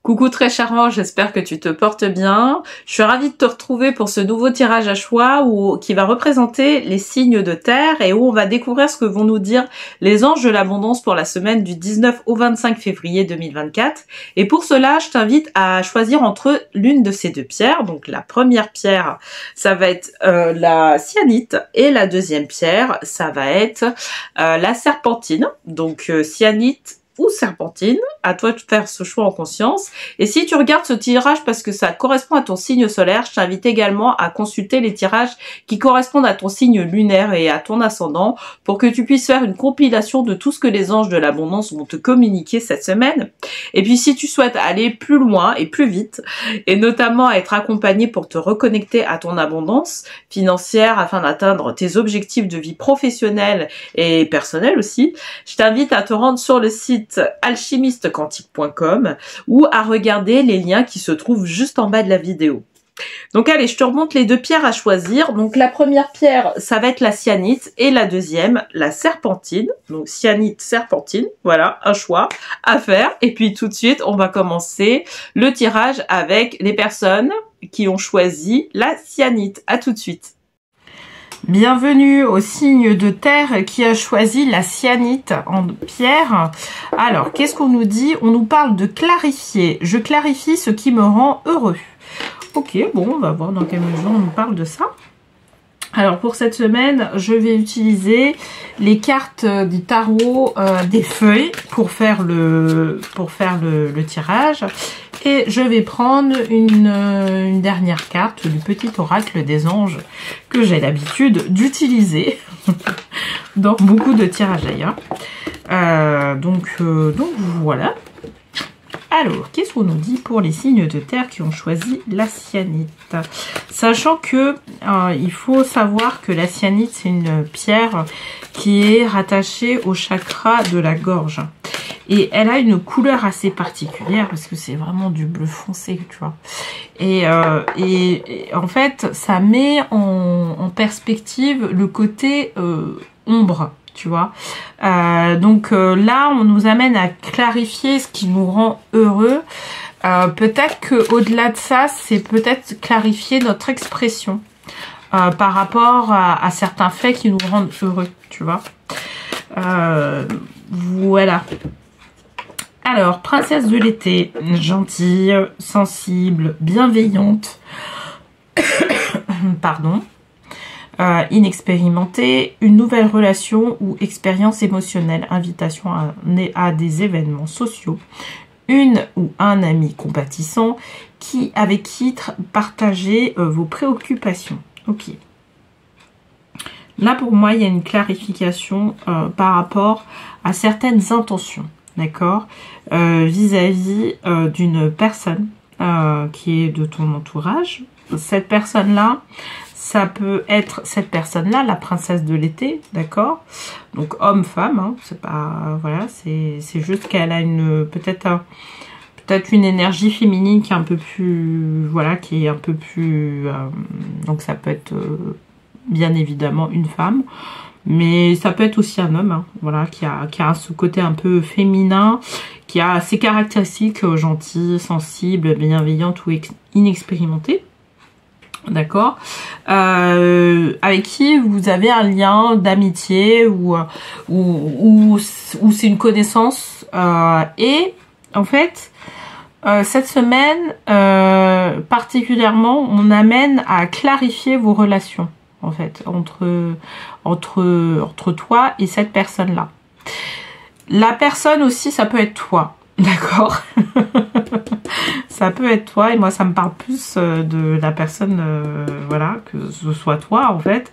Coucou très charmant, j'espère que tu te portes bien. Je suis ravie de te retrouver pour ce nouveau tirage à choix qui va représenter les signes de terre et où on va découvrir ce que vont nous dire les anges de l'abondance pour la semaine du 19 au 25 février 2024. Et pour cela, je t'invite à choisir entre l'une de ces deux pierres. Donc la première pierre, ça va être la cyanite et la deuxième pierre, ça va être la serpentine. Donc cyanite ou serpentine, à toi de faire ce choix en conscience. Et si tu regardes ce tirage parce que ça correspond à ton signe solaire, je t'invite également à consulter les tirages qui correspondent à ton signe lunaire et à ton ascendant pour que tu puisses faire une compilation de tout ce que les anges de l'abondance vont te communiquer cette semaine. Et puis si tu souhaites aller plus loin et plus vite, et notamment être accompagné pour te reconnecter à ton abondance financière afin d'atteindre tes objectifs de vie professionnelle et personnelle aussi, je t'invite à te rendre sur le site alchimistequantique.com ou à regarder les liens qui se trouvent juste en bas de la vidéo. Donc allez, je te remonte les deux pierres à choisir. Donc la première pierre, ça va être la cyanite et la deuxième, la serpentine. Donc cyanite, serpentine, voilà, un choix à faire. Et puis tout de suite, on va commencer le tirage avec les personnes qui ont choisi la cyanite. À tout de suite. Bienvenue au signe de terre qui a choisi la cyanite en pierre. Alors, qu'est-ce qu'on nous dit? On nous parle de clarifier. Je clarifie ce qui me rend heureux. Ok, bon, on va voir dans quelle mesure on nous parle de ça. Alors, pour cette semaine, je vais utiliser les cartes du tarot des feuilles pour faire le tirage. Et je vais prendre une dernière carte du petit oracle des anges que j'ai l'habitude d'utiliser dans beaucoup de tirages d'ailleurs. Donc voilà. Alors, qu'est-ce qu'on nous dit pour les signes de terre qui ont choisi la cyanite? Sachant que il faut savoir que la cyanite, c'est une pierre qui est rattachée au chakra de la gorge. Et elle a une couleur assez particulière parce que c'est vraiment du bleu foncé, tu vois. Et en fait, ça met en perspective le côté ombre, tu vois. Donc là, on nous amène à clarifier ce qui nous rend heureux. Peut-être qu'au-delà de ça, c'est peut-être clarifier notre expression par rapport à certains faits qui nous rendent heureux, tu vois. Voilà. Alors, princesse de l'été, gentille, sensible, bienveillante, pardon, inexpérimentée, une nouvelle relation ou expérience émotionnelle, invitation à des événements sociaux, une ou un ami compatissant avec qui partager vos préoccupations. Ok. Là, pour moi, il y a une clarification par rapport à certaines intentions. D'accord, vis-à-vis d'une personne qui est de ton entourage. Cette personne-là, ça peut être cette personne-là, la princesse de l'été, d'accord. Donc homme-femme, hein, c'est pas, voilà, c'est juste qu'elle a peut-être une énergie féminine qui est un peu plus, voilà, qui est un peu plus, donc ça peut être bien évidemment une femme. Mais ça peut être aussi un homme, hein, voilà, qui a ce côté un peu féminin, qui a ses caractéristiques gentilles, sensibles, bienveillantes ou inexpérimentées. D'accord, avec qui vous avez un lien d'amitié ou c'est une connaissance. Et en fait, cette semaine, particulièrement, on amène à clarifier vos relations. En fait, entre toi et cette personne-là. La personne aussi, ça peut être toi, d'accord. Ça peut être toi, et moi, ça me parle plus de la personne, voilà, que ce soit toi, en fait,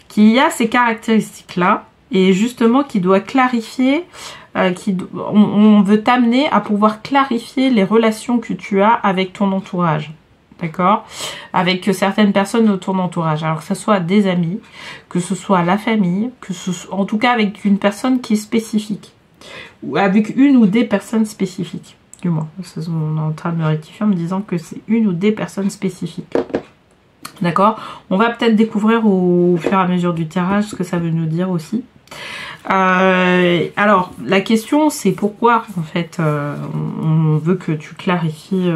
qui a ces caractéristiques-là, et justement, qui doit clarifier, on veut t'amener à pouvoir clarifier les relations que tu as avec ton entourage. D'accord, avec certaines personnes de ton entourage, alors que ce soit des amis, que ce soit la famille, en tout cas avec une personne qui est spécifique, ou avec une ou des personnes spécifiques, du moins. On est en train de me rectifier en me disant que c'est une ou des personnes spécifiques. D'accord, on va peut-être découvrir au fur et à mesure du tirage ce que ça veut nous dire aussi. Alors, la question, c'est pourquoi, en fait, on veut que tu clarifies,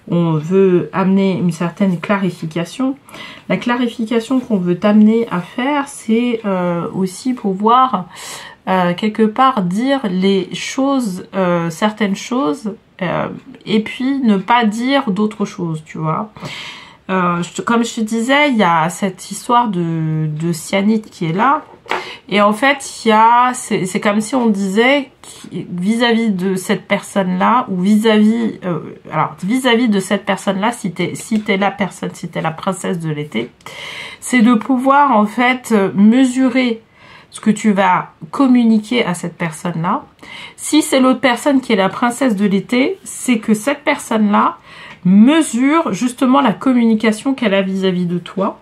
on veut amener une certaine clarification. La clarification qu'on veut t'amener à faire, c'est aussi pouvoir, quelque part, dire les choses, certaines choses, et puis ne pas dire d'autres choses, tu vois. Comme je te disais, il y a cette histoire de cyanite qui est là. Et en fait, c'est comme si on disait vis-à-vis de cette personne-là, ou vis-à-vis de cette personne-là, si t'es la personne, si t'es la princesse de l'été, c'est de pouvoir en fait mesurer ce que tu vas communiquer à cette personne-là. Si c'est l'autre personne qui est la princesse de l'été, c'est que cette personne-là mesure justement la communication qu'elle a vis-à-vis de toi,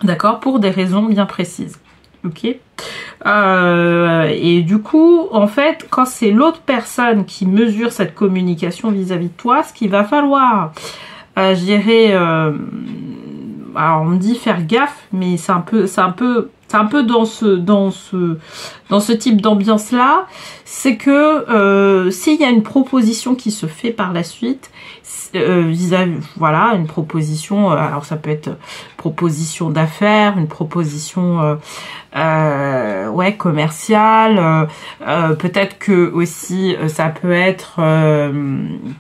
d'accord, pour des raisons bien précises. Ok, et du coup, en fait, quand c'est l'autre personne qui mesure cette communication vis-à-vis de toi, ce qu'il va falloir, je dirais, alors on me dit faire gaffe, mais c'est un peu dans ce type d'ambiance là, c'est que s'il y a une proposition qui se fait par la suite, voilà, une proposition, alors ça peut être proposition d'affaires, une proposition ouais, commerciale, peut-être que aussi ça peut être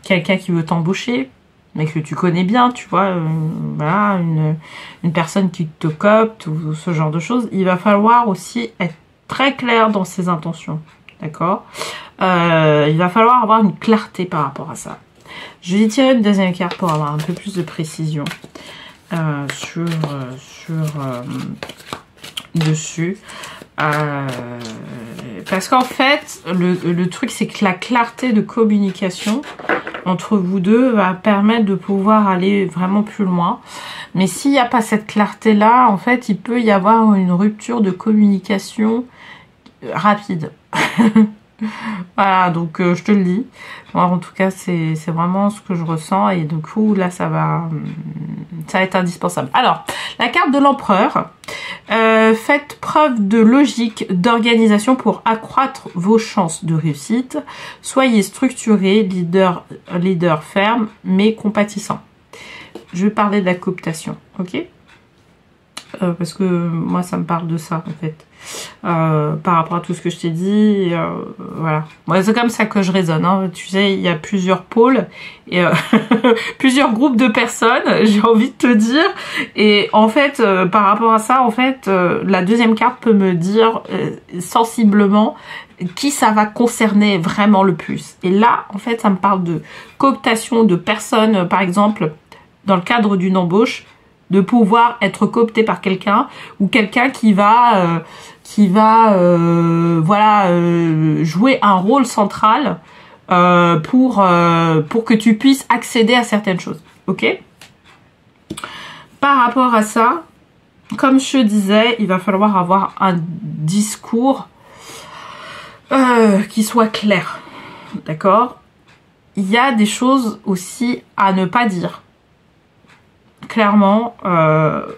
quelqu'un qui veut t'embaucher, mais que tu connais bien, tu vois, voilà, une personne qui te copte ou ce genre de choses. Il va falloir aussi être très clair dans ses intentions, d'accord. Il va falloir avoir une clarté par rapport à ça. Je vais tirer une deuxième carte pour avoir un peu plus de précision dessus. Parce qu'en fait, le truc, c'est que la clarté de communication entre vous deux va permettre de pouvoir aller vraiment plus loin. Mais s'il n'y a pas cette clarté-là, en fait, il peut y avoir une rupture de communication rapide. Voilà, donc je te le dis. Moi, en tout cas, c'est vraiment ce que je ressens. Et du coup, là, ça va être indispensable. Alors, la carte de l'empereur. Faites preuve de logique, d'organisation pour accroître vos chances de réussite. Soyez structuré, leader ferme, mais compatissant. Je vais parler de la cooptation, ok? Parce que moi, ça me parle de ça, en fait. Par rapport à tout ce que je t'ai dit, voilà. Moi, c'est comme ça que je raisonne, hein. Tu sais, il y a plusieurs pôles et plusieurs groupes de personnes, j'ai envie de te dire. Et en fait, par rapport à ça, en fait, la deuxième carte peut me dire sensiblement qui ça va concerner vraiment le plus. Et là, en fait, ça me parle de cooptation de personnes, par exemple, dans le cadre d'une embauche, de pouvoir être coopté par quelqu'un ou quelqu'un qui va voilà, jouer un rôle central pour que tu puisses accéder à certaines choses. Ok? Par rapport à ça, comme je disais, il va falloir avoir un discours qui soit clair. D'accord? Il y a des choses aussi à ne pas dire. Clairement,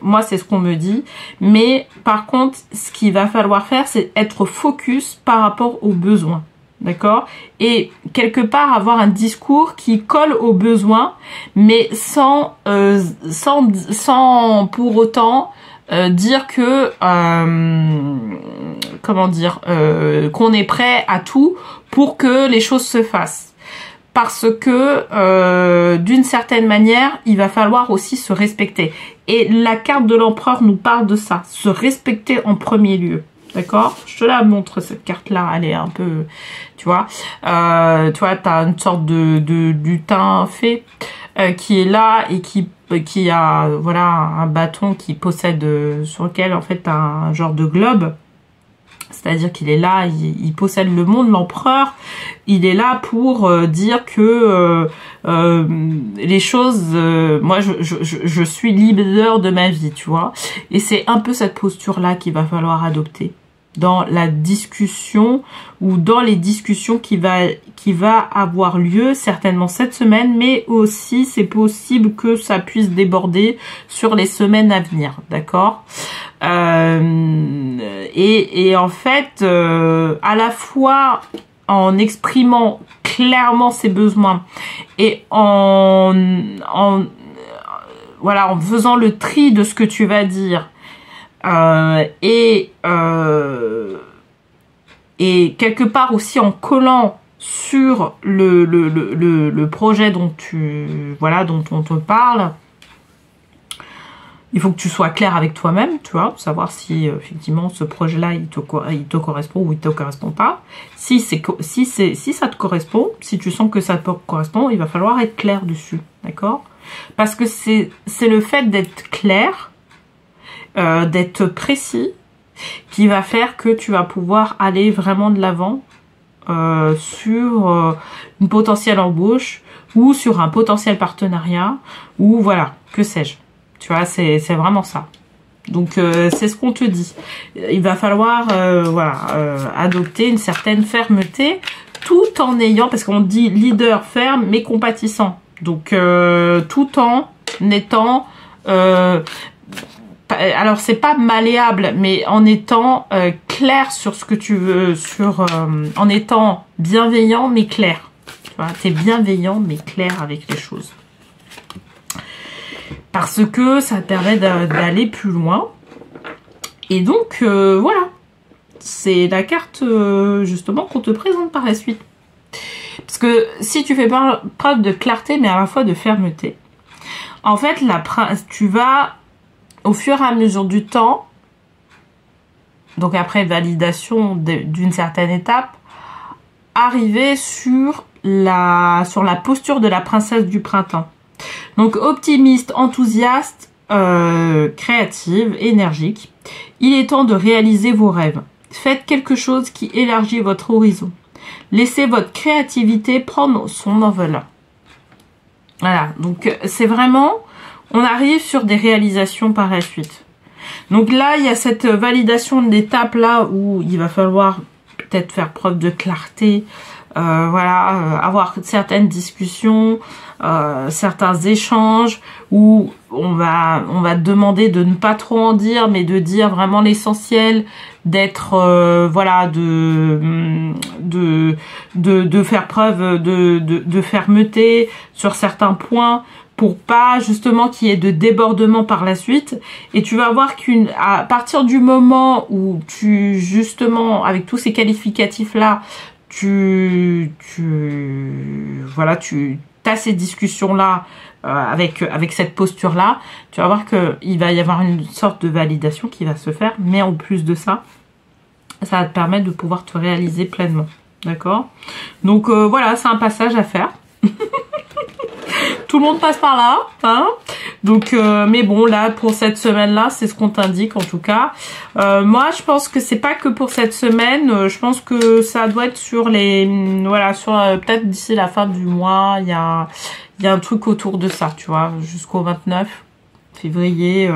moi c'est ce qu'on me dit, mais par contre ce qu'il va falloir faire, c'est être focus par rapport aux besoins, d'accord, et quelque part avoir un discours qui colle aux besoins, mais sans pour autant dire que comment dire, qu'on est prêt à tout pour que les choses se fassent. Parce que d'une certaine manière, il va falloir aussi se respecter. Et la carte de l'empereur nous parle de ça, se respecter en premier lieu. D'accord? Je te la montre, cette carte-là, elle est un peu, tu vois, t'as une sorte de lutin fée qui est là et qui a, voilà, un bâton qui possède, sur lequel, en fait, t'as un genre de globe. C'est-à-dire qu'il est là, il possède le monde, l'empereur, il est là pour dire que les choses, moi je suis leader de ma vie, tu vois. Et c'est un peu cette posture-là qu'il va falloir adopter dans la discussion ou dans les discussions qui va avoir lieu certainement cette semaine, mais aussi c'est possible que ça puisse déborder sur les semaines à venir, d'accord. Et en fait, à la fois en exprimant clairement ses besoins et voilà, en faisant le tri de ce que tu vas dire et quelque part aussi en collant sur le projet dont on te parle. Il faut que tu sois clair avec toi-même, tu vois, pour savoir si effectivement ce projet-là il te correspond ou il te correspond pas. Si ça te correspond, si tu sens que ça te correspond, il va falloir être clair dessus, d'accord? Parce que c'est le fait d'être clair, d'être précis, qui va faire que tu vas pouvoir aller vraiment de l'avant sur une potentielle embauche ou sur un potentiel partenariat ou voilà, que sais-je. Tu vois, c'est vraiment ça. Donc, c'est ce qu'on te dit. Il va falloir adopter une certaine fermeté tout en ayant, parce qu'on dit leader ferme mais compatissant. Donc, tout en étant... alors, c'est pas malléable, mais en étant clair sur ce que tu veux, en étant bienveillant mais clair. Tu vois, t'es bienveillant mais clair avec les choses. Parce que ça te permet d'aller plus loin. Et donc, voilà. C'est la carte, justement, qu'on te présente par la suite. Parce que si tu fais preuve de clarté, mais à la fois de fermeté, en fait, tu vas, au fur et à mesure du temps, donc après validation d'une certaine étape, arriver sur la posture de la princesse du printemps. Donc optimiste, enthousiaste, créative, énergique. Il est temps de réaliser vos rêves. Faites quelque chose qui élargit votre horizon. Laissez votre créativité prendre son envol. Voilà, donc c'est vraiment, on arrive sur des réalisations par la suite. Donc là, il y a cette validation d'étape là où il va falloir peut-être faire preuve de clarté, avoir certaines discussions, certains échanges où on va te demander de ne pas trop en dire, mais de dire vraiment l'essentiel, d'être de faire preuve de fermeté sur certains points pour pas justement qu'il y ait de débordement par la suite. Et tu vas voir à partir du moment où tu justement avec tous ces qualificatifs là tu as ces discussions-là avec cette posture-là, tu vas voir qu'il va y avoir une sorte de validation qui va se faire, mais en plus de ça, ça va te permettre de pouvoir te réaliser pleinement. D'accord? Donc voilà, c'est un passage à faire. Tout le monde passe par là, hein. Donc, mais bon, là, pour cette semaine-là, c'est ce qu'on t'indique, en tout cas. Moi, je pense que c'est pas que pour cette semaine. Je pense que ça doit être sur peut-être d'ici la fin du mois, il y a un truc autour de ça, tu vois, jusqu'au 29 février.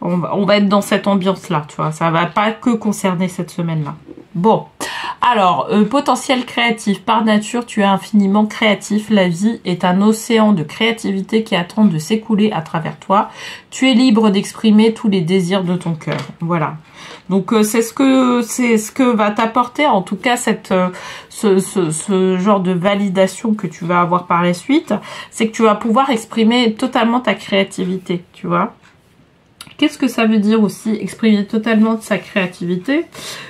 On va être dans cette ambiance-là, tu vois. Ça va pas que concerner cette semaine-là. Bon, alors, potentiel créatif. Par nature, tu es infiniment créatif. La vie est un océan de créativité qui attend de s'écouler à travers toi. Tu es libre d'exprimer tous les désirs de ton cœur. Voilà. Donc, c'est ce que va t'apporter, en tout cas, ce genre de validation que tu vas avoir par la suite. C'est que tu vas pouvoir exprimer totalement ta créativité, tu vois. Qu'est-ce que ça veut dire aussi, exprimer totalement de sa créativité?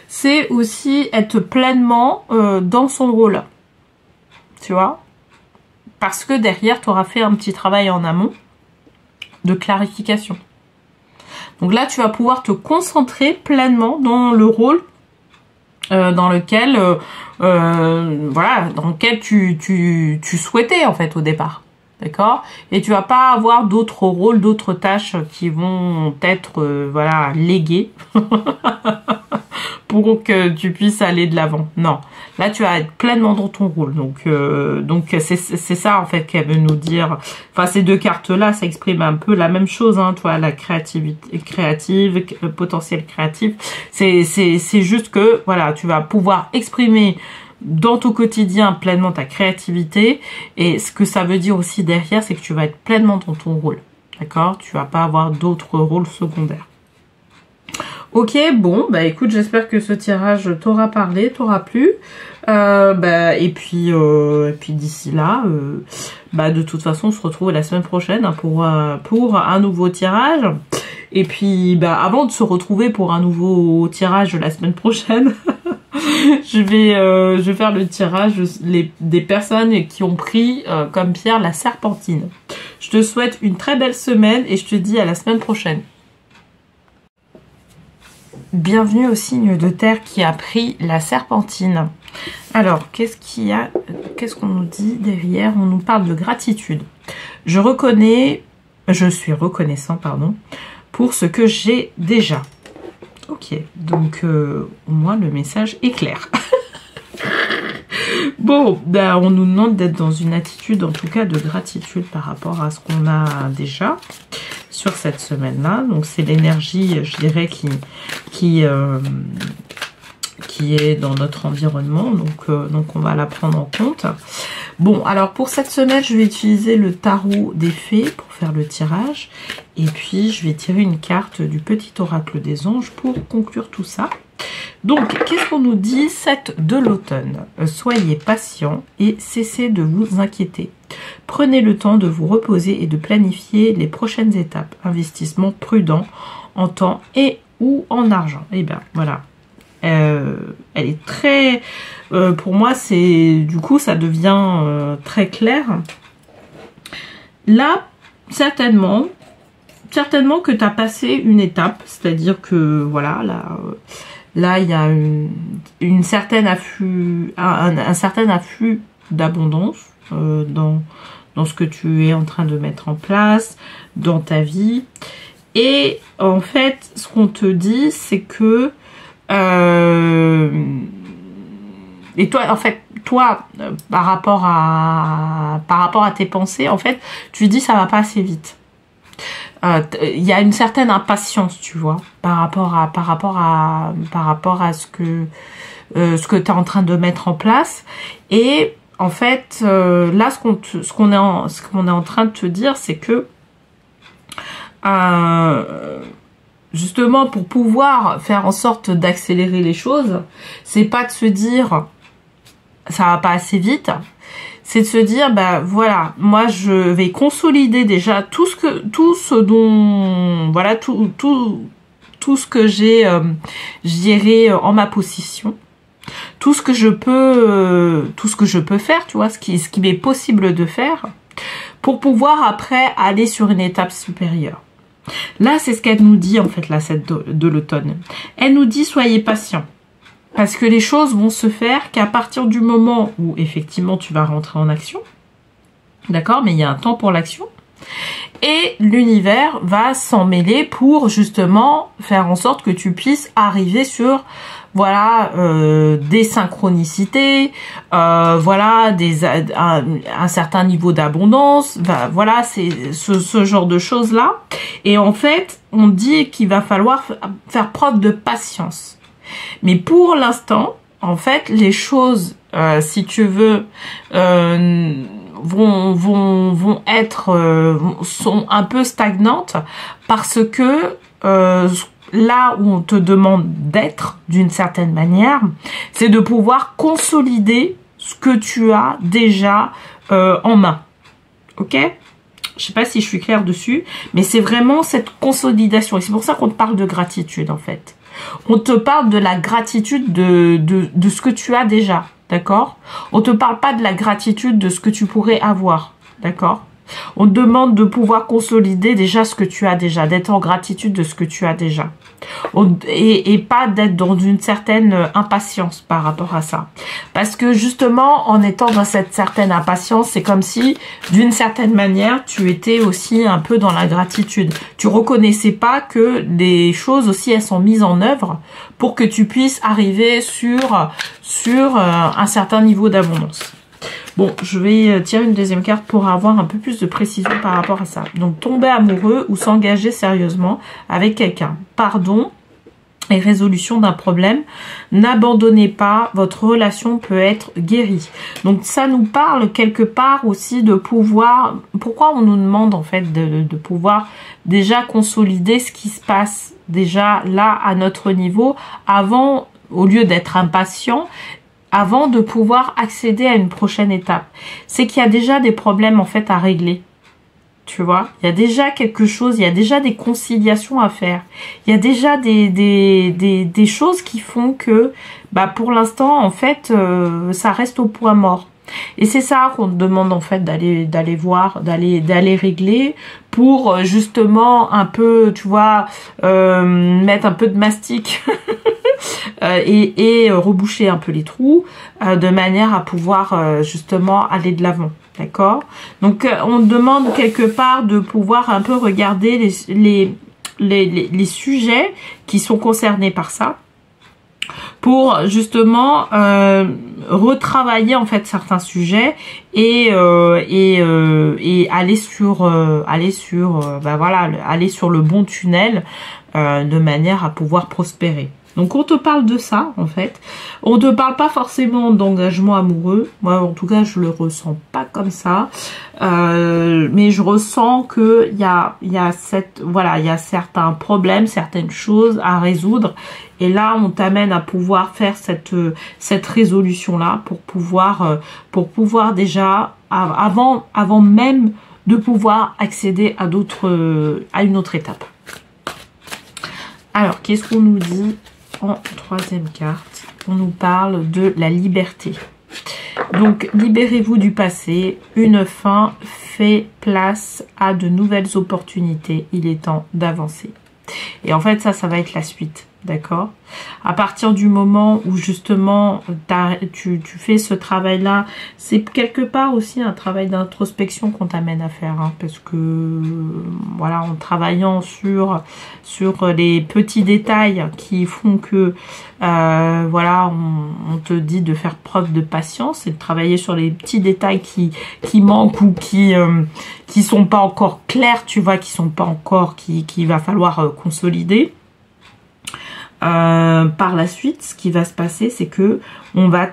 C'est aussi être pleinement dans son rôle, tu vois. Parce que derrière, tu auras fait un petit travail en amont de clarification. Donc là, tu vas pouvoir te concentrer pleinement dans le rôle dans lequel tu souhaitais en fait au départ. D'accord? Et tu vas pas avoir d'autres rôles, d'autres tâches qui vont être léguées pour que tu puisses aller de l'avant. Non. Là, tu vas être pleinement dans ton rôle. Donc c'est ça en fait qu'elle veut nous dire. Enfin, ces deux cartes-là, ça exprime un peu la même chose, hein, toi, la créativité créative, le potentiel créatif. C'est juste que voilà, tu vas pouvoir exprimer dans ton quotidien pleinement ta créativité, et ce que ça veut dire aussi derrière, c'est que tu vas être pleinement dans ton rôle, d'accord? Tu vas pas avoir d'autres rôles secondaires. Ok, bon, bah écoute, j'espère que ce tirage t'aura parlé, t'aura plu. Et puis d'ici là, de toute façon, on se retrouve la semaine prochaine hein, pour un nouveau tirage. Et puis, avant de se retrouver pour un nouveau tirage la semaine prochaine, je vais faire le tirage des personnes qui ont pris comme pierre la serpentine. Je te souhaite une très belle semaine et je te dis à la semaine prochaine. Bienvenue au signe de terre qui a pris la serpentine. Alors, qu'est-ce qu'on nous dit derrière? On nous parle de gratitude. Je suis reconnaissant, pardon, pour ce que j'ai déjà. Ok, donc au moins le message est clair. Bon, on nous demande d'être dans une attitude, en tout cas, de gratitude par rapport à ce qu'on a déjà sur cette semaine-là. Donc, c'est l'énergie, je dirais, qui est dans notre environnement. Donc, on va la prendre en compte. Bon, alors, pour cette semaine, je vais utiliser le tarot des fées pour faire le tirage. Et puis, je vais tirer une carte du petit oracle des anges pour conclure tout ça. Donc, qu'est-ce qu'on nous dit? 7 de l'automne. Soyez patient et cessez de vous inquiéter. Prenez le temps de vous reposer et de planifier les prochaines étapes. Investissement prudent en temps et ou en argent. Et bien, voilà. Elle est très... pour moi, du coup, ça devient très clair. Là, certainement que tu as passé une étape. C'est-à-dire que, voilà, là, il y a un certain afflux d'abondance dans ce que tu es en train de mettre en place, dans ta vie. Et en fait, ce qu'on te dit, c'est que... et toi, en fait, par rapport à tes pensées, en fait, tu dis ça va pas assez vite. Il y a une certaine impatience, tu vois, par rapport à ce que tu es en train de mettre en place. Et en fait, là, ce qu'on est en train de te dire, c'est que justement, pour pouvoir faire en sorte d'accélérer les choses, c'est pas de se dire ça va pas assez vite. C'est de se dire, voilà, moi je vais consolider déjà tout ce que j'ai, je dirais, en ma possession, tout ce que je peux faire, tu vois, ce qui m'est possible de faire, pour pouvoir après aller sur une étape supérieure. Là, c'est ce qu'elle nous dit en fait, là, cette de l'automne. Elle nous dit, soyez patient. Parce que les choses vont se faire qu'à partir du moment où, effectivement, tu vas rentrer en action. D'accord? Mais il y a un temps pour l'action. Et l'univers va s'en mêler pour, justement, faire en sorte que tu puisses arriver sur, voilà, des synchronicités, voilà, un certain niveau d'abondance. Voilà, c'est ce genre de choses-là. Et en fait, on dit qu'il va falloir faire preuve de patience. Mais pour l'instant, en fait, les choses, si tu veux, sont un peu stagnantes parce que là où on te demande d'être d'une certaine manière, c'est de pouvoir consolider ce que tu as déjà en main. Ok ? Je sais pas si je suis claire dessus, mais c'est vraiment cette consolidation. Et c'est pour ça qu'on te parle de gratitude, en fait. On te parle de la gratitude de ce que tu as déjà, d'accord? On te parle pas de la gratitude de ce que tu pourrais avoir, d'accord? On te demande de pouvoir consolider déjà ce que tu as déjà, d'être en gratitude de ce que tu as déjà. Et pas d'être dans une certaine impatience par rapport à ça. Parce que justement, en étant dans cette certaine impatience, c'est comme si, d'une certaine manière, tu étais aussi un peu dans la gratitude. Tu reconnaissais pas que les choses aussi, elles sont mises en œuvre pour que tu puisses arriver sur un certain niveau d'abondance. Bon, je vais tirer une deuxième carte pour avoir un peu plus de précision par rapport à ça. Donc, tomber amoureux ou s'engager sérieusement avec quelqu'un. Pardon, et résolution d'un problème. N'abandonnez pas, votre relation peut être guérie. Donc ça nous parle quelque part aussi de pouvoir, pourquoi on nous demande en fait de pouvoir déjà consolider ce qui se passe déjà là à notre niveau avant, au lieu d'être impatient, avant de pouvoir accéder à une prochaine étape. C'est qu'il y a déjà des problèmes en fait à régler. Tu vois, il y a déjà quelque chose, il y a déjà des conciliations à faire. Il y a déjà des choses qui font que, bah, pour l'instant, en fait, ça reste au point mort. Et c'est ça qu'on te demande, en fait, d'aller voir, d'aller régler pour, justement, un peu, tu vois, mettre un peu de mastic et reboucher un peu les trous de manière à pouvoir, justement, aller de l'avant. D'accord? Donc, on demande quelque part de pouvoir un peu regarder les sujets qui sont concernés par ça pour justement retravailler en fait certains sujets et aller sur le bon tunnel de manière à pouvoir prospérer. Donc on te parle de ça en fait. On te parle pas forcément d'engagement amoureux. Moi en tout cas je le ressens pas comme ça. Mais je ressens que il y a certains problèmes, certaines choses à résoudre. Et là on t'amène à pouvoir faire cette résolution là pour pouvoir déjà avant même de pouvoir accéder à une autre étape. Alors qu'est-ce qu'on nous dit? En troisième carte, on nous parle de la liberté. Donc, libérez-vous du passé. Une fin fait place à de nouvelles opportunités. Il est temps d'avancer. Et en fait, ça va être la suite. D'accord? À partir du moment où justement tu fais ce travail-là, c'est quelque part aussi un travail d'introspection qu'on t'amène à faire, hein, parce que voilà, en travaillant sur les petits détails qui font que voilà, on te dit de faire preuve de patience et de travailler sur les petits détails qui manquent ou qui sont pas encore clairs, tu vois, qui sont pas encore qu'il va falloir consolider. Par la suite, ce qui va se passer, c'est que on va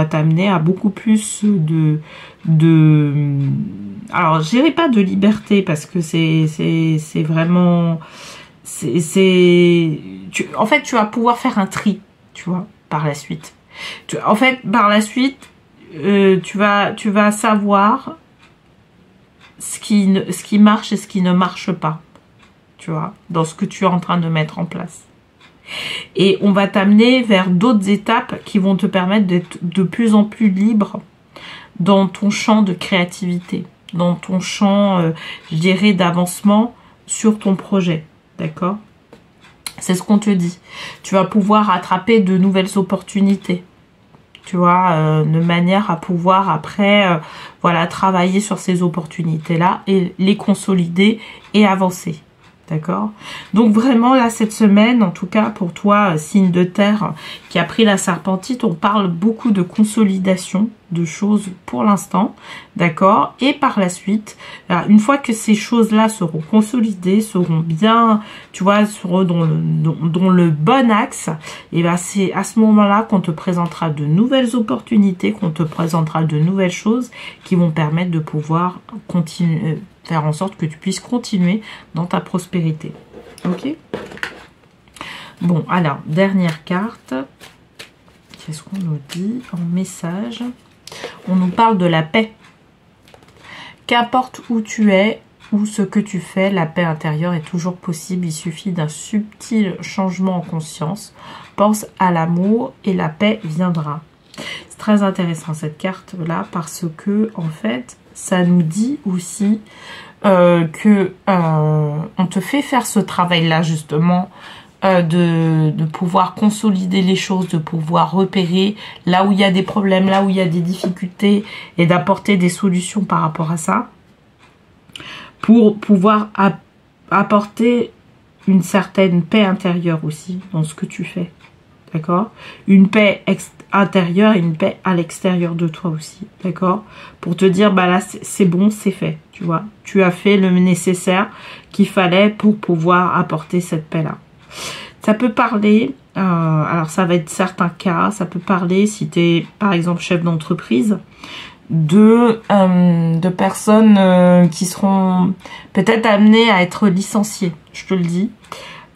t'amener à beaucoup plus alors je dirais pas de liberté parce que c'est vraiment en fait tu vas pouvoir faire un tri, tu vois, par la suite. En fait, par la suite, tu vas savoir ce qui marche et ce qui ne marche pas. Tu vois, dans ce que tu es en train de mettre en place. Et on va t'amener vers d'autres étapes qui vont te permettre d'être de plus en plus libre dans ton champ de créativité, dans ton champ, je dirais, d'avancement sur ton projet. D'accord? C'est ce qu'on te dit. Tu vas pouvoir attraper de nouvelles opportunités. Tu vois, de manière à pouvoir après, voilà, travailler sur ces opportunités-là et les consolider et avancer. D'accord? Donc vraiment là cette semaine, en tout cas pour toi, signe de terre qui a pris la serpentite, on parle beaucoup de consolidation de choses pour l'instant, d'accord? Et par la suite, une fois que ces choses-là seront consolidées, seront bien, tu vois, seront dans le bon axe, et ben c'est à ce moment-là qu'on te présentera de nouvelles opportunités, qu'on te présentera de nouvelles choses qui vont permettre de pouvoir continuer, faire en sorte que tu puisses continuer dans ta prospérité. Ok? Bon, alors, dernière carte. Qu'est-ce qu'on nous dit en message? On nous parle de la paix. Qu'importe où tu es ou ce que tu fais, la paix intérieure est toujours possible. Il suffit d'un subtil changement en conscience. Pense à l'amour et la paix viendra. C'est très intéressant cette carte-là parce que, en fait, ça nous dit aussi que on te fait faire ce travail-là justement de pouvoir consolider les choses, de pouvoir repérer là où il y a des problèmes, là où il y a des difficultés et d'apporter des solutions par rapport à ça pour pouvoir apporter une certaine paix intérieure aussi dans ce que tu fais. D'accord? Une paix intérieure et une paix à l'extérieur de toi aussi. D'accord? Pour te dire, bah là, c'est bon, c'est fait. Tu vois? Tu as fait le nécessaire qu'il fallait pour pouvoir apporter cette paix-là. Ça peut parler, alors ça va être certains cas, ça peut parler si tu es par exemple chef d'entreprise, de personnes qui seront peut-être amenées à être licenciées, je te le dis.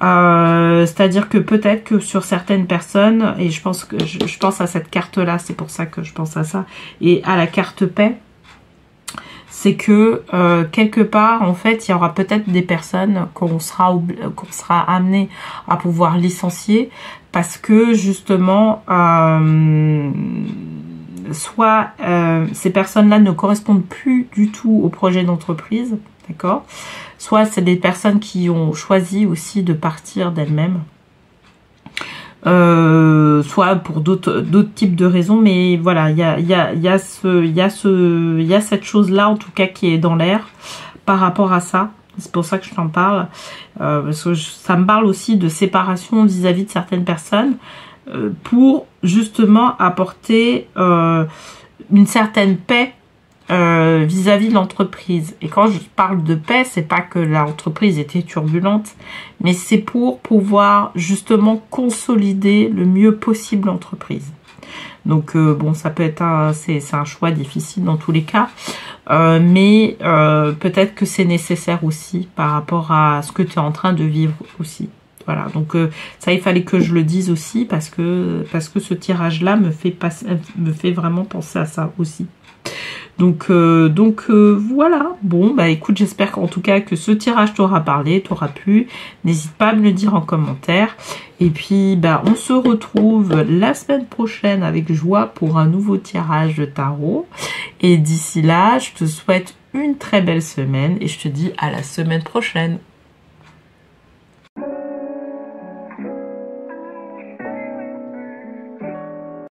C'est-à-dire que peut-être que sur certaines personnes, et je pense à cette carte-là, c'est pour ça que je pense à ça, et à la carte paix, c'est que quelque part, en fait, il y aura peut-être des personnes qu'on sera amené à pouvoir licencier parce que justement, soit ces personnes-là ne correspondent plus du tout au projet d'entreprise, d'accord ? Soit c'est des personnes qui ont choisi aussi de partir d'elles-mêmes. Soit pour d'autres types de raisons, mais voilà, il y a cette chose-là en tout cas qui est dans l'air par rapport à ça. C'est pour ça que je t'en parle, parce que ça me parle aussi de séparation vis-à-vis de certaines personnes pour justement apporter une certaine paix vis-à-vis de l'entreprise. Et quand je parle de paix, c'est pas que l'entreprise était turbulente, mais c'est pour pouvoir justement consolider le mieux possible l'entreprise. Donc bon, ça peut être c'est un choix difficile dans tous les cas, mais peut-être que c'est nécessaire aussi par rapport à ce que tu es en train de vivre aussi. Voilà, donc ça, il fallait que je le dise aussi parce que ce tirage-là me fait vraiment penser à ça aussi. Donc voilà. Bon, bah écoute, j'espère qu'en tout cas que ce tirage t'aura parlé, t'aura plu. N'hésite pas à me le dire en commentaire. Et puis, bah, on se retrouve la semaine prochaine avec joie pour un nouveau tirage de tarot. Et d'ici là, je te souhaite une très belle semaine et je te dis à la semaine prochaine.